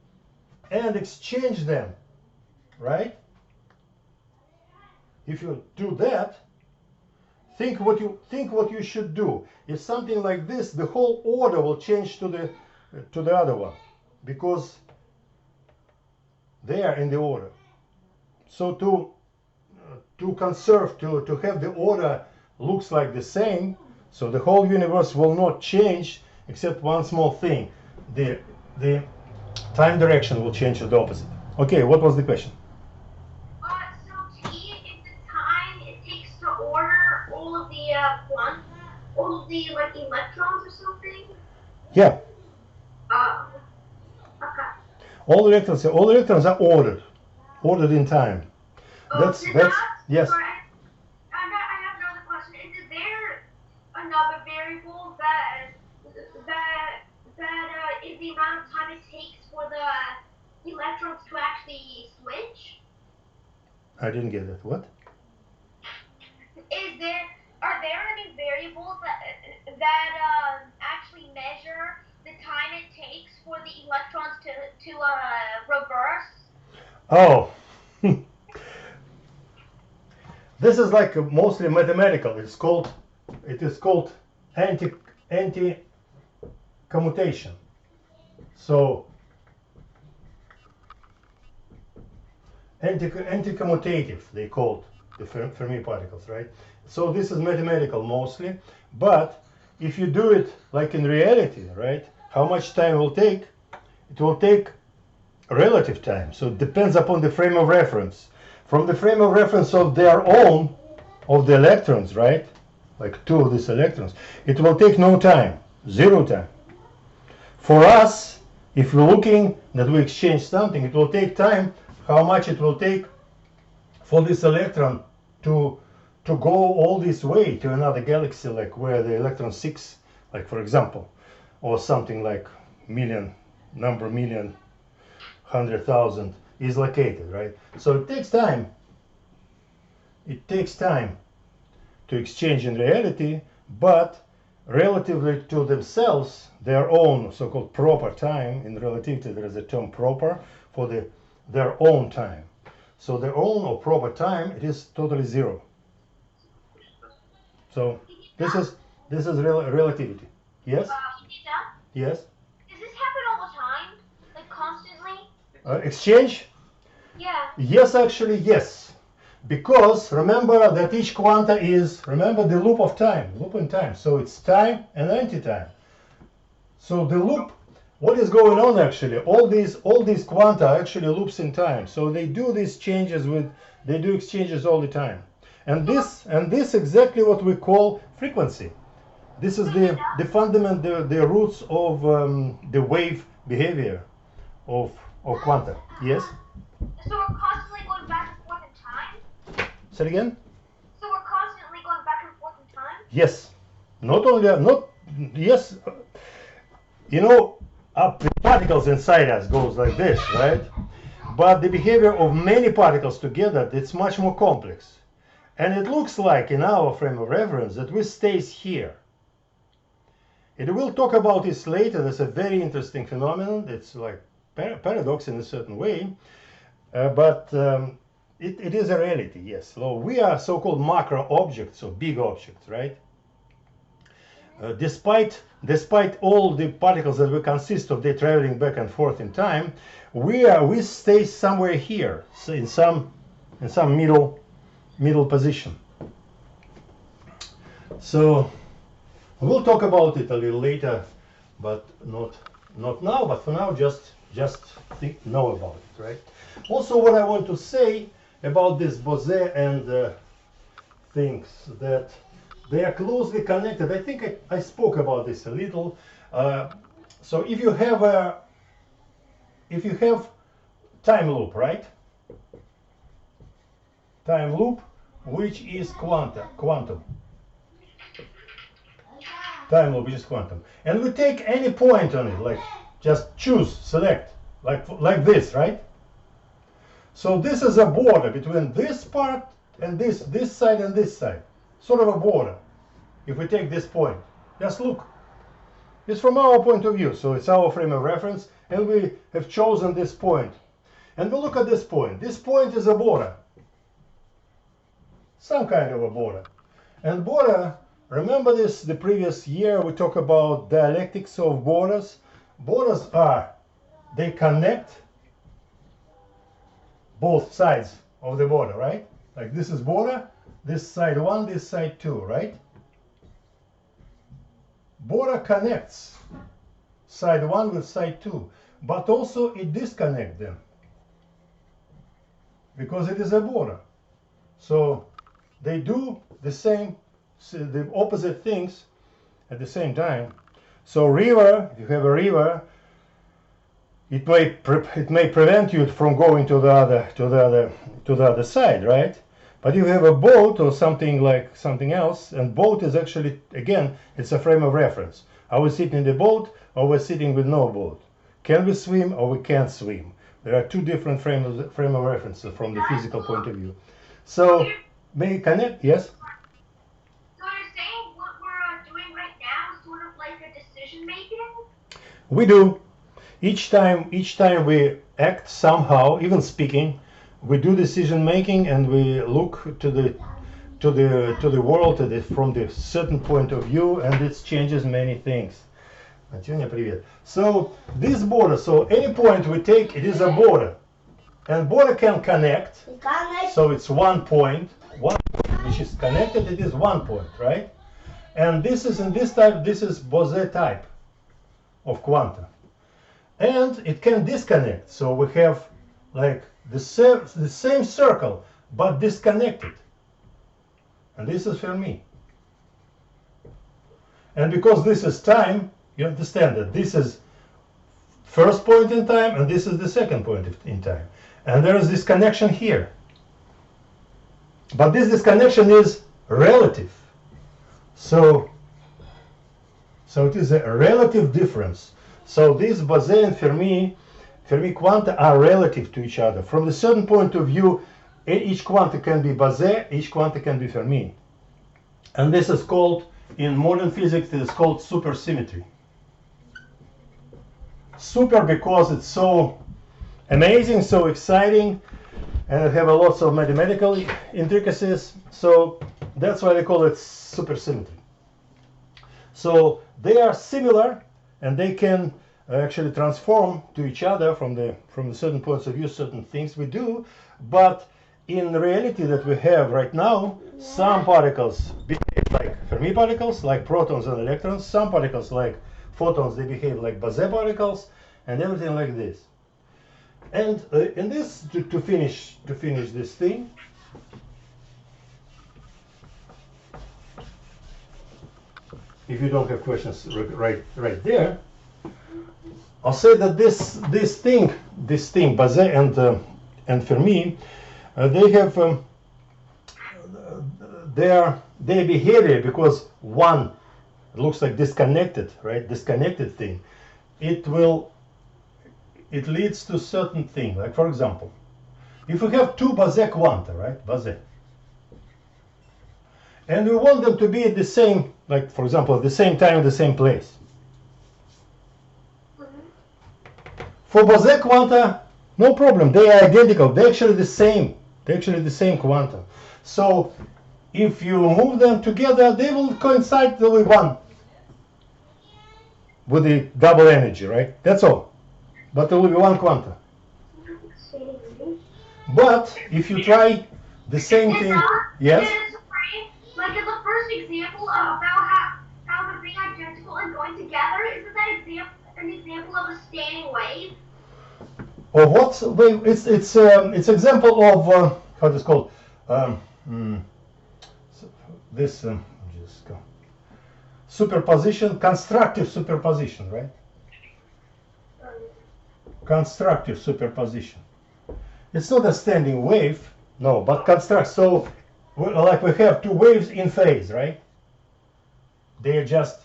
and exchange them, right? If you do that, think what you should do. If something like this, the whole order will change to the other one, because they are in the order. So to conserve, to have the order looks like the same, so the whole universe will not change except one small thing. The time direction will change to the opposite. Okay, what was the question? So T is the time it takes to order all of the like electrons or something? Yeah. Okay. All electrons are ordered in time. That's yes. Sorry, I have another question. Is there another variable that is the amount of time it takes for the electrons to actually switch? I didn't get that. What? Are there any variables that actually measure the time it takes for the electrons to reverse? Oh. This is like mostly mathematical. It is called anti-commutation. So anti-commutative they called the Fermi particles, right? So this is mathematical mostly, but if you do it like in reality, right, how much time it will take? It will take relative time. So it depends upon the frame of reference. From the frame of reference of their own, of the electrons, right? Like 2 of these electrons, it will take no time, 0 time. For us, if we're looking that we exchange something, it will take time. How much it will take for this electron to go all this way to another galaxy, like where the electron 6, like for example, or something like million, 100,000 is located, right? So it takes time. It takes time to exchange in reality, but relatively to themselves, their own so-called proper time, in relativity there is a term proper for their own time. So their own or proper time, it is totally zero. So this is relativity. Yes? Yes? Does this happen all the time? Like constantly? Exchange? Yeah. Yes, actually, yes. Because remember that each quanta is, remember the loop of time, loop in time. So it's time and anti-time. So the loop, what is going on actually? All these quanta are actually loops in time. So they do these changes they do exchanges all the time. And this exactly what we call frequency. This is the fundament, the roots of the wave behavior of quanta. Yes? So we're constantly going back and forth in time? Say it again? So we're constantly going back and forth in time? Yes. Yes. You know, the particles inside us goes like this, right? But the behavior of many particles together, it's much more complex. And it looks like in our frame of reference that we stays here. And we'll talk about this later. There's a very interesting phenomenon. It's like paradox in a certain way. But it is a reality, yes. So we are so-called macro objects, so big objects, right? Despite all the particles that we consist of, they're traveling back and forth in time, we stay somewhere here, so in some middle position. So we'll talk about it a little later, but not now. But for now, just know about it, right? Also, what I want to say about this Bose and things, that they are closely connected. I think I spoke about this a little. So if you have time loop, right? Time loop, which is quantum. Time loop, which is quantum. And we take any point on it, like just choose, select, like this, right? So this is a border between this part and this side and this side. Sort of a border. If we take this point, just look. It's from our point of view, so it's our frame of reference, and we have chosen this point. And we look at this point. This point is a border. Some kind of a border. And border, remember this, the previous year we talked about dialectics of borders. Borders they connect both sides of the border, right? Like this is border, this side 1, this side 2, right? Border connects side 1 with side 2, but also it disconnects them because it is a border. So they do the opposite things at the same time. So river, if you have a river, it may prevent you from going to the other side, right? But you have a boat or something else, and boat is actually, again, it's a frame of reference. Are we sitting in the boat or we're sitting with no boat? Can we swim or we can't swim? There are two different frame of references from the physical point of view. So may you connect? Yes? So you're saying what we're doing right now is sort of like a decision making? We do. Each time we act somehow, even speaking, we do decision making and we look to the world from the certain point of view, and it changes many things. So this border, so any point we take, it is a border, and border can connect. So it's one point which is connected. It is one point, right? And this is in this type. This is Bose type of quanta. And it can disconnect, so we have like the same circle, but disconnected. And this is Fermi. And because this is time, you understand that this is first point in time, and this is the second point in time. And there is this connection here. But this disconnection is relative. So it is a relative difference. So these Bose and Fermi quanta are relative to each other. From a certain point of view, each quanta can be Bose, each quanta can be Fermi. And this is called, in modern physics, it is called supersymmetry. Super because it's so amazing, so exciting, and it have a lots of mathematical intricacies. So that's why they call it supersymmetry. So they are similar, and they can actually transform to each other from the certain points of view, certain things we do. But in the reality that we have right now, some particles behave like Fermi particles, like protons and electrons. Some particles, like photons, they behave like Bose particles, and everything like this. And in this, to finish this thing, if you don't have questions right there, I'll say that this thing, Bose and Fermi, they have their behavior, because one looks like disconnected, right? Disconnected thing. It leads to certain thing. Like, for example, if we have two Bose quanta, right? Bose, and we want them to be at the same, like, for example, at the same time in the same place. For Bose quanta, no problem. They are identical. They're actually the same. They're actually the same quantum. So if you move them together, they will coincide with one, with the double energy, right? That's all. But there will be one quantum. But if you try the same thing, yes? Like in the first example about how they're being identical and going together, isn't that an example of a standing wave? Or what? Wait, it's example of how it's called. This just go. Superposition, constructive superposition, right? Constructive superposition. It's not a standing wave, no, but construct. So, like we have two waves in phase, right? They just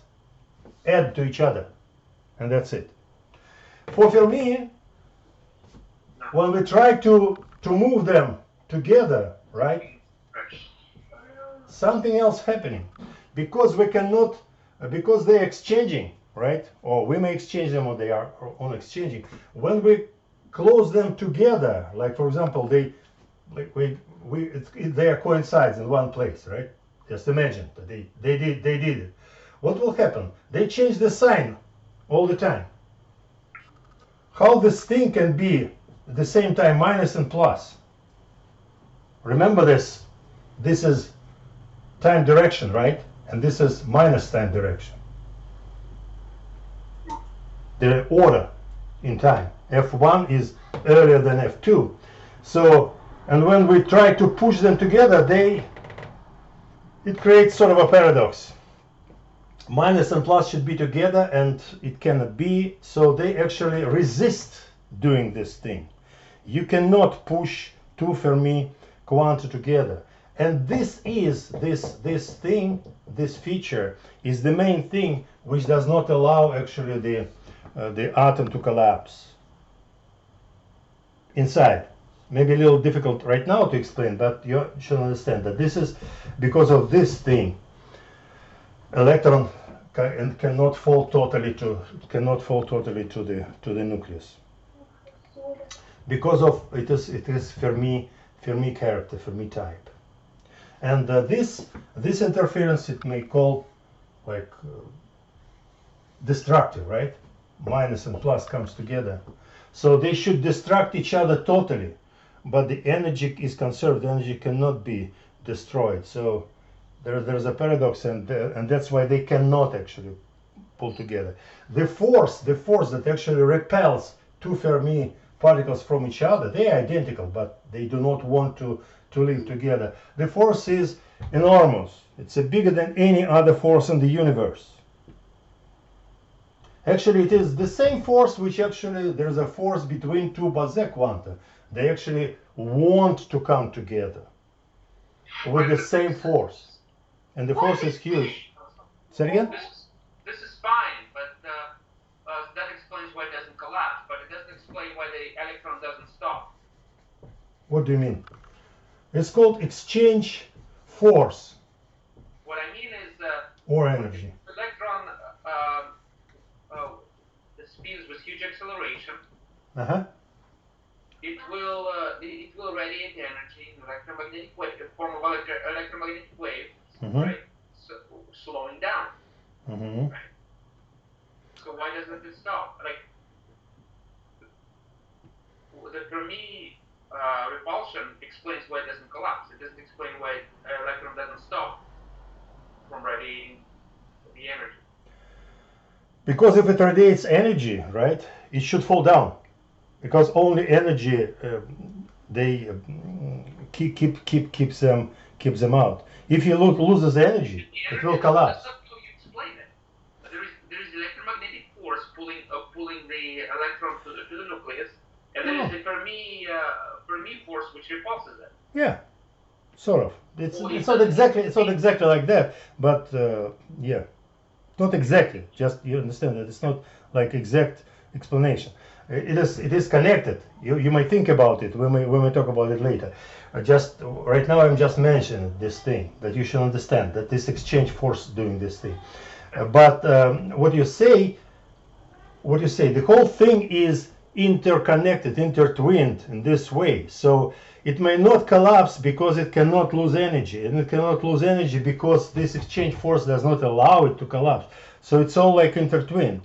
add to each other, and that's it. For Fermi, when we try to move them together, right? Something else happening, because we cannot, because they're exchanging, right? Or we may exchange them, or they are on exchanging. When we close them together, like for example, they are coincides in one place, right? Just imagine that they did it. What will happen? They change the sign all the time. How this thing can be at the same time minus and plus? Remember this. This is time direction, right? And this is minus time direction. The order in time. F1 is earlier than F2. So, and when we try to push them together, it creates sort of a paradox. Minus and plus should be together, and it cannot be. So they actually resist doing this thing. You cannot push two Fermi quanta together. And this feature is the main thing which does not allow actually the atom to collapse inside. Maybe a little difficult right now to explain, but you should understand that this is because of this thing. Electron cannot fall totally to the nucleus because of it is Fermi character, Fermi type. And this interference it may call like destructive, right? Minus and plus comes together, so they should destruct each other totally, but the energy is conserved. The energy cannot be destroyed. So there's a paradox, and that's why they cannot actually pull together. The force that actually repels two Fermi particles from each other, they are identical, but they do not want to live together. The force is enormous. It's bigger than any other force in the universe. Actually, it is the same force which actually there's a force between two Bose quanta. They actually want to come together with the same force, and the force is huge. Say it again? This is fine, but that explains why it doesn't collapse, but it doesn't explain why the electron doesn't stop. What do you mean? It's called exchange force. What I mean is or energy. The electron spins with huge acceleration. It will radiate energy in electromagnetic wave, the form of electromagnetic wave, right? So, slowing down. Right? So why doesn't it stop? Like the Fermi repulsion explains why it doesn't collapse. It doesn't explain why electron doesn't stop from radiating the energy. Because if it radiates energy, right, it should fall down. Because only energy they keeps them out. If you loses energy, it will collapse. That's not how you explain it. There is electromagnetic force pulling the electron to the nucleus, and there is the Fermi force which repulses it. Yeah, sort of. It's not exactly like that, but yeah, not exactly. Just you understand that it's not like exact explanation. It is connected. You might think about it when we talk about it later. Just right now I'm just mentioning this thing that you should understand that this exchange force doing this thing. But what you say, the whole thing is interconnected, intertwined in this way. So it may not collapse because it cannot lose energy, and it cannot lose energy because this exchange force does not allow it to collapse. So it's all like intertwined.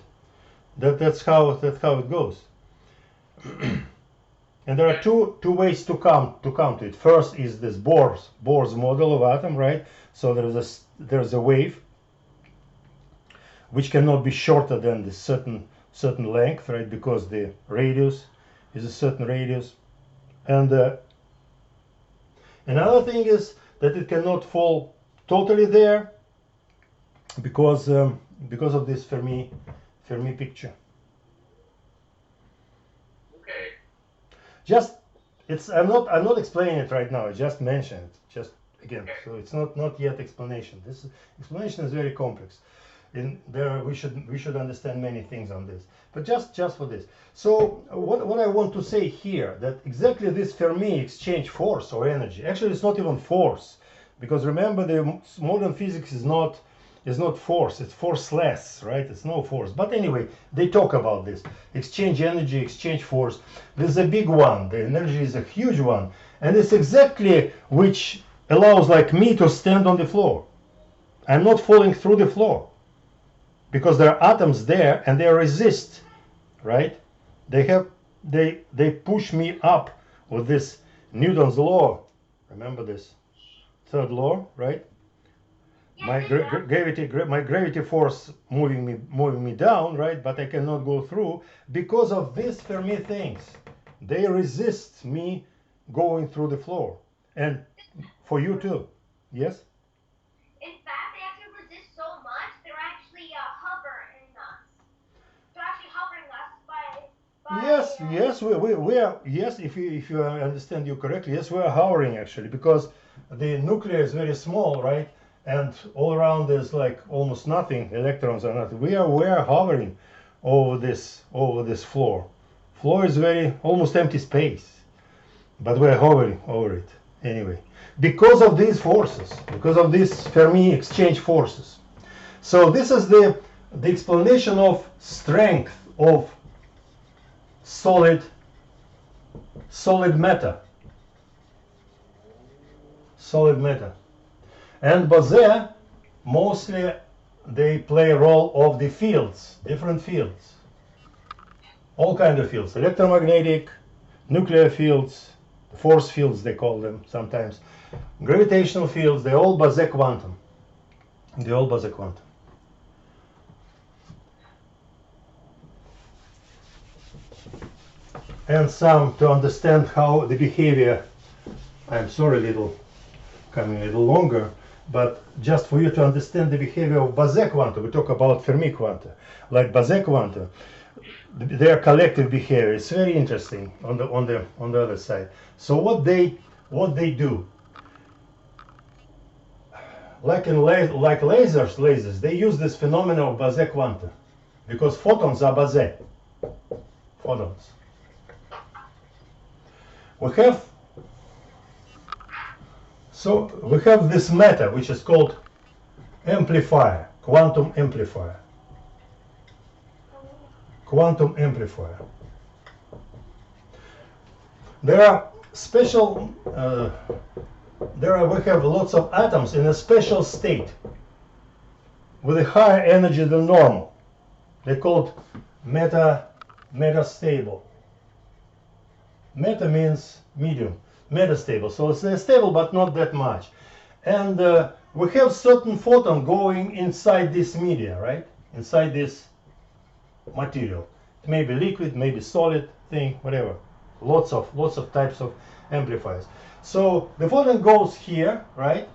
That's how it goes. And there are two ways to come to it. First is this Bohr's model of atom, right? So there's a wave which cannot be shorter than the certain length, right? Because the radius is a certain radius. And another thing is that it cannot fall totally there because of this Fermi picture. I'm not explaining it right now. I just mentioned it. Just again, so it's not yet explanation. This explanation is very complex. In there, we should understand many things on this. But just for this. So what I want to say here, that exactly this Fermi exchange force or energy. Actually, it's not even force, because remember the modern physics is not force. It's forceless, right? It's no force. But anyway, they talk about this exchange energy, exchange force. This is a big one. The energy is a huge one, and it's exactly which allows like me to stand on the floor. I'm not falling through the floor because there are atoms there and they resist, right? They push me up with this Newton's law. Remember this third law, right? My gravity force moving me down, right? But I cannot go through because of these Fermi things. They resist me going through the floor, and for you too. Yes. In fact, they actually resist so much they're actually hovering us. They're actually hovering us by Yes, we are. Yes, if you understand you correctly, yes, we are hovering actually, because the nucleus is very small, right? And all around there's like almost nothing, electrons are nothing. We are hovering over this floor. Floor is very almost empty space, but we are hovering over it anyway, because of these forces, because of these Fermi exchange forces. So this is the explanation of strength of solid matter. Solid matter. And Bose, mostly they play a role of the fields, different fields. All kinds of fields, electromagnetic, nuclear fields, force fields they call them sometimes, gravitational fields, they're all Bose quantum. They're all Bose quantum. And some to understand how the behavior, I'm sorry, coming a little longer, but just for you to understand the behavior of Bose quanta, we talk about Fermi quanta, like Bose quanta, their collective behavior is very interesting on the other side. So what they do, like lasers, they use this phenomenon of Bose quanta, because photons are Bose photons. We have this matter which is called amplifier, quantum amplifier. Quantum amplifier. There are special, we have lots of atoms in a special state with a higher energy than normal. They're called metastable. Meta means medium, metastable. So they're stable but not that much. And we have certain photon going inside this media, right? Inside this material. It may be liquid, maybe solid thing, whatever. Lots of types of amplifiers. So the photon goes here, right?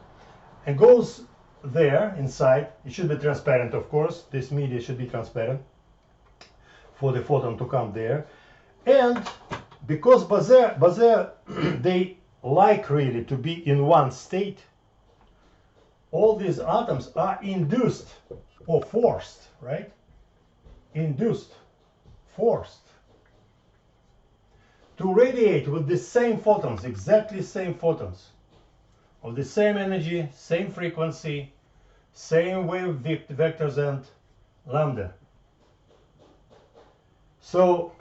And goes there inside. It should be transparent, of course. This media should be transparent for the photon to come there. And because Bose they like really to be in one state, all these atoms are induced or forced, right? Induced, forced to radiate with the same photons, exactly same photons, of the same energy, same frequency, same wave vectors and lambda. So,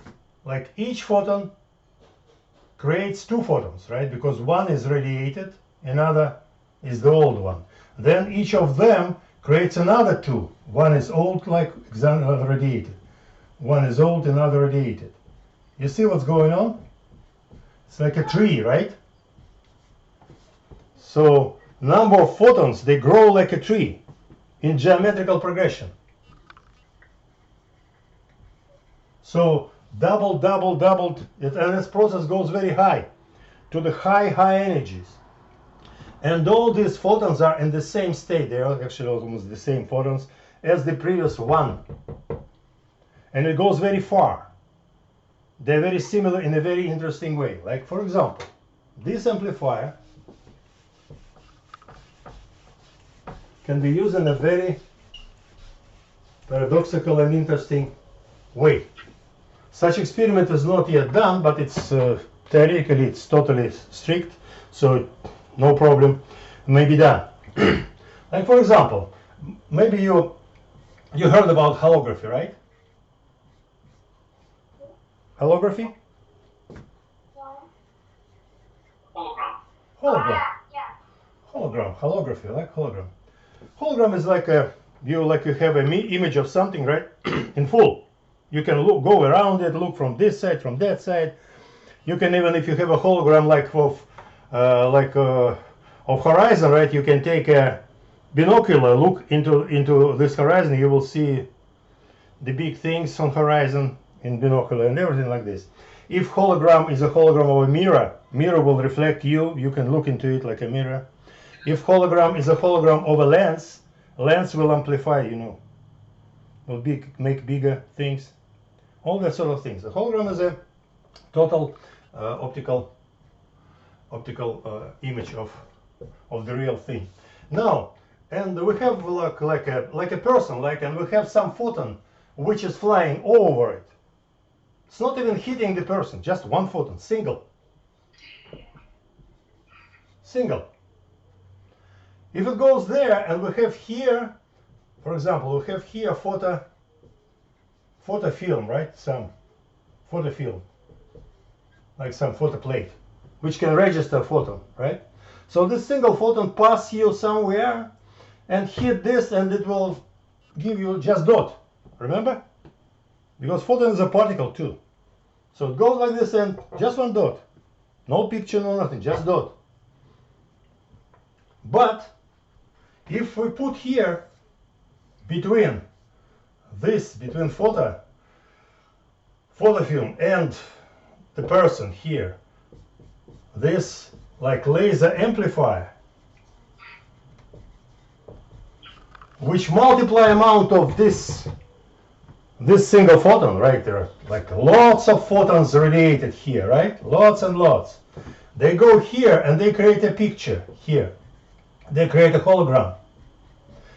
like each photon creates two photons, right? Because one is radiated, another is the old one. Then each of them creates another two. One is old, like another radiated. One is old, another radiated. You see what's going on? It's like a tree, right? So number of photons, they grow like a tree in geometrical progression. So doubled, and this process goes very high, to the high energies. And all these photons are in the same state. They are actually almost the same photons as the previous one. And it goes very far. They're very similar in a very interesting way. Like, for example, this amplifier can be used in a very paradoxical and interesting way. Such experiment is not yet done, but it's theoretically it's totally strict, so no problem may be done. Like, for example, maybe you heard about holography, right? Holography? Hologram. Hologram. Yeah. Hologram. Holography, like hologram. Hologram is like you have an image of something, right? In full. You can go around it, look from this side, from that side. You can even, if you have a hologram of horizon, right? You can take a binocular look into this horizon. You will see the big things on horizon in binocular and everything like this. If hologram is a hologram of a mirror will reflect you. You can look into it like a mirror. If hologram is a hologram of a lens will amplify, will make bigger things. All that sort of things. The hologram is a total optical image of the real thing. Now, and we have like a person, and we have some photon which is flying over it. It's not even hitting the person, just one photon, single. If it goes there, and we have here, for example, we have here photofilm, right? Some photofilm, like some photoplate, which can register photon, right? So this single photon pass you somewhere and hit this, and it will give you just dot. Remember? Because photon is a particle too. So it goes like this and just one dot. No picture, no nothing, just dot. But if we put here between photofilm and the person here, this like laser amplifier, which multiply amount of this single photon, right? There are like lots of photons radiated here, right? Lots and lots. They go here and they create a picture here. They create a hologram.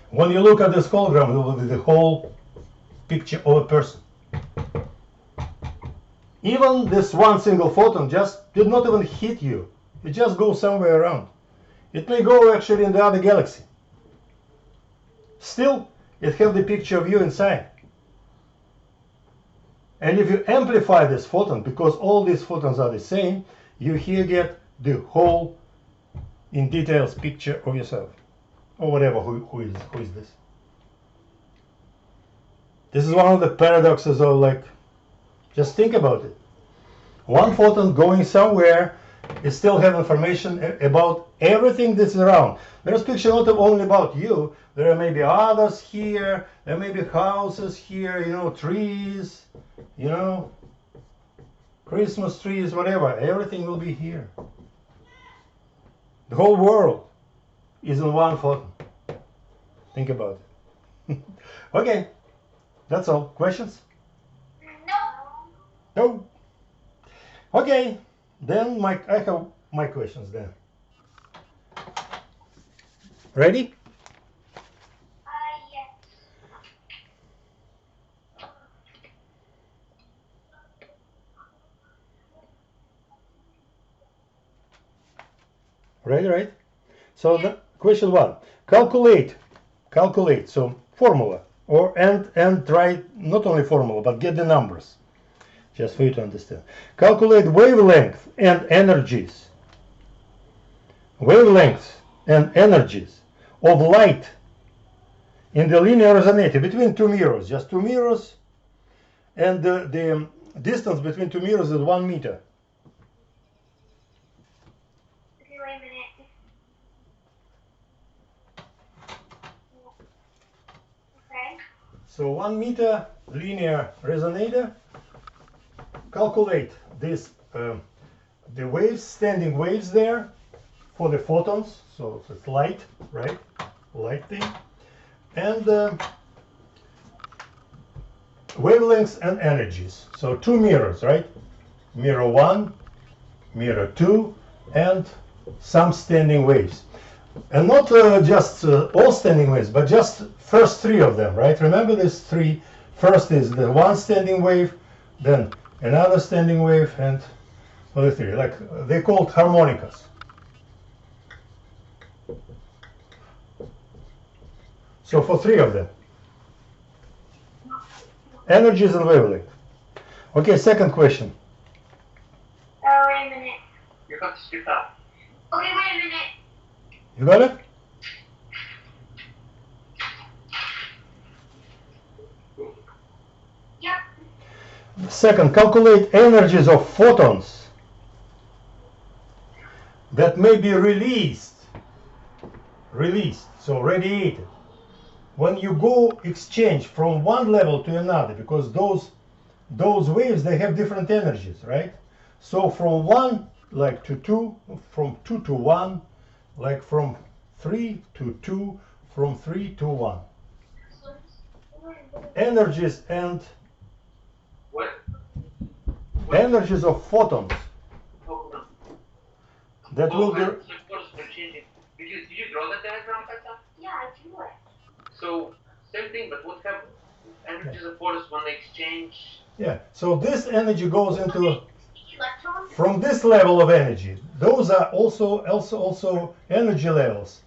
When you look at this hologram, it will be the whole picture of a person. Even this one single photon just did not even hit you. It just goes somewhere around. It may go actually in the other galaxy. Still, it has the picture of you inside. And if you amplify this photon, because all these photons are the same, you here get the whole in details picture of yourself. Or whatever, who is this? This is one of the paradoxes of, like, just think about it. One photon going somewhere, it still have information about everything that's around. There is picture not only about you, there are maybe others here, there may be houses here, you know, trees, you know, Christmas trees, whatever, everything will be here. The whole world is in one photon. Think about it. Okay, that's all. Questions? No. Okay, then I have my questions then. Ready? Yes. Right. So the question 1. Calculate. So formula and try not only formula but get the numbers. Just for you to understand. Calculate wavelength and energies. Wavelengths and energies of light in the linear resonator between two mirrors. Just two mirrors, and the distance between two mirrors is 1 meter. Okay, wait a minute. Okay. So 1 meter linear resonator. Calculate this, the waves, standing waves there for the photons. So it's light, right? Light thing. And wavelengths and energies. So two mirrors, right? Mirror 1, mirror 2, and some standing waves. And not just all standing waves, but just first three of them, right? Remember these three. First is the one standing wave, then another standing wave, and other three. Like they called harmonicas. So for three of them. Energies and wavelength. Okay, second question. Oh, wait a minute. You got to skip that. Okay, wait a minute. You got it? Yep. Second, calculate energies of photons that may be released, so radiated, when you go exchange from one level to another, because those waves, they have different energies, right? So from 1 like to 2, from 2 to 1, like from 3 to 2, from 3 to 1. Energies and What? energies of photons that will be. Did you draw the diagram, Tata? Yeah, I drew it. So same thing, but what have energies of force when they exchange? Yeah, so this energy goes into Electrons? from this level of energy. Those are also energy levels.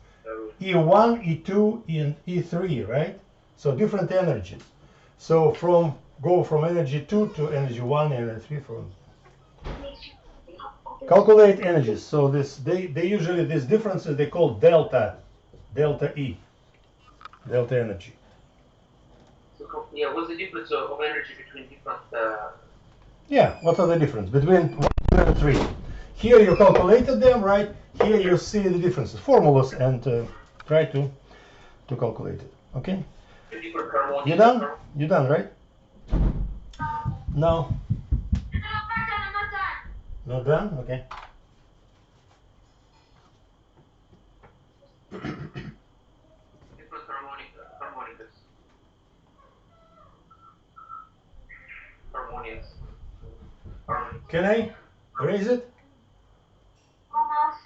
E1, E2, and E3, right? So different energies. So go from energy 2 to energy 1 and energy 3 from. Calculate energies. So they usually these differences they call delta E, delta energy. So yeah, what's the difference of energy between different? Yeah, what are the difference between 1, 2, and 3? Here you calculated them, right? Here you see the differences, formulas, and try to calculate it. Okay? Different harmonics. You done? You done, right? No. I'm not done. Not done? Okay. Different harmonics. Can I erase it? Almost.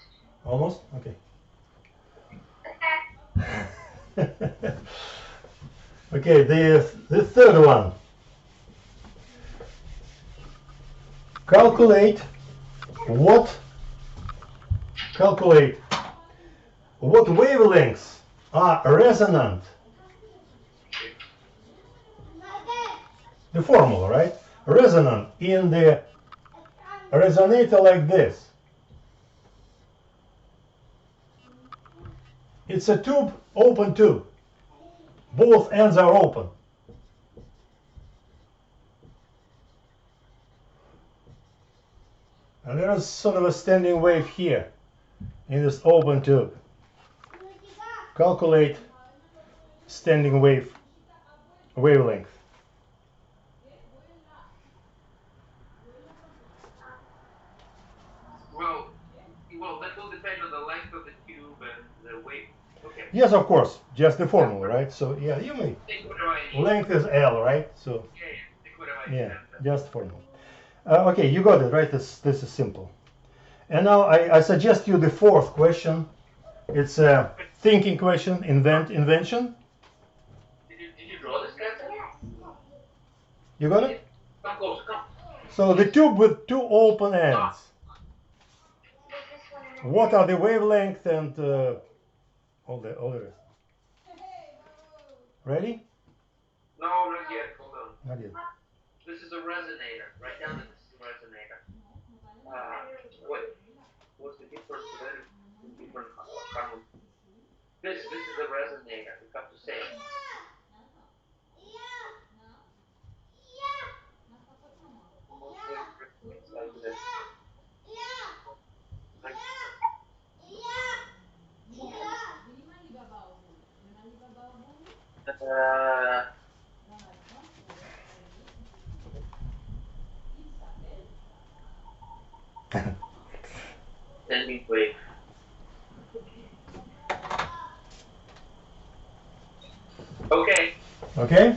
Almost? Okay. Okay, the third one. Calculate what wavelengths are resonant. The formula, right? Resonant in the resonator like this. It's a tube, open tube. Both ends are open. And there is sort of a standing wave here in this open tube. Calculate standing wavelength. Well, that will depend on the length of the tube and the wave. Okay. Yes, of course, just the formula, right? So yeah, you may. Length is L, right? So yeah, just formula. Okay, you got it, right? This is simple. And now I suggest you the fourth question. It's a thinking question, invention. Did you draw this character? You got it? Come close, come. So the tube with two open ends. What are the wavelength and all the rest? Ready? No, not yet. Hold on. Not yet. This is a resonator. Write down that this is a resonator. What's the difference? Different harmony. This is a resonator. You have to say it. Like this. Like standing wave. Okay. Okay?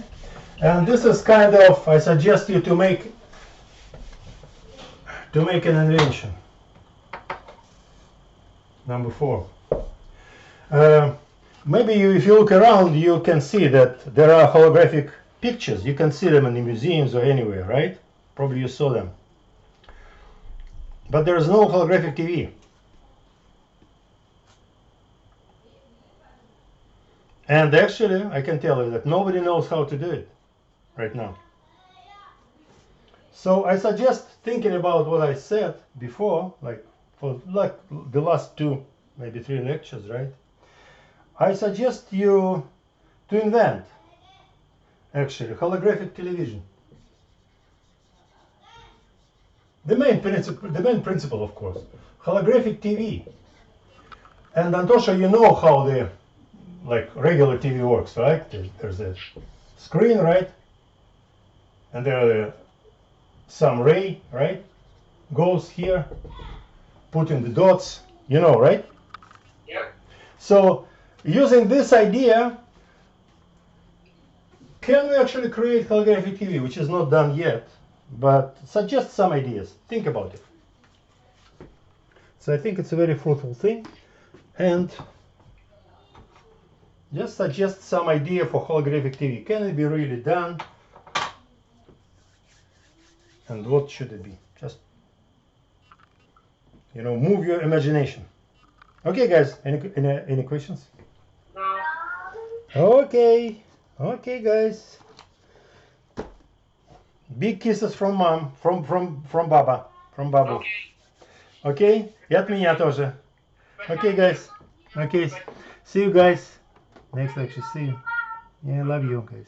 And this is kind of, I suggest you to make an invention. Number 4. Maybe if you look around, you can see that there are holographic pictures. You can see them in the museums or anywhere, right? Probably you saw them. But there is no holographic TV. And actually, I can tell you that nobody knows how to do it right now. So I suggest thinking about what I said before, for the last 2, maybe 3 lectures, right? I suggest you to invent, actually, holographic television. The main principle, of course, holographic TV. And Antosha, you know how the regular TV works, right? There's a screen, right? And there are some ray, right? Goes here, put in the dots, you know, right? Yeah. So using this idea, can we actually create holographic TV, which is not done yet, but suggest some ideas. Think about it. So I think it's a very fruitful thing, and just suggest some idea for holographic TV. Can it be really done? And what should it be? Just, move your imagination. Okay, guys, any questions? No. Okay, guys. Big kisses from mom, from Baba, from Babu. Okay? И от меня тоже. Okay, guys. Okay. See you guys. Next lecture. See you. Yeah, I love you guys.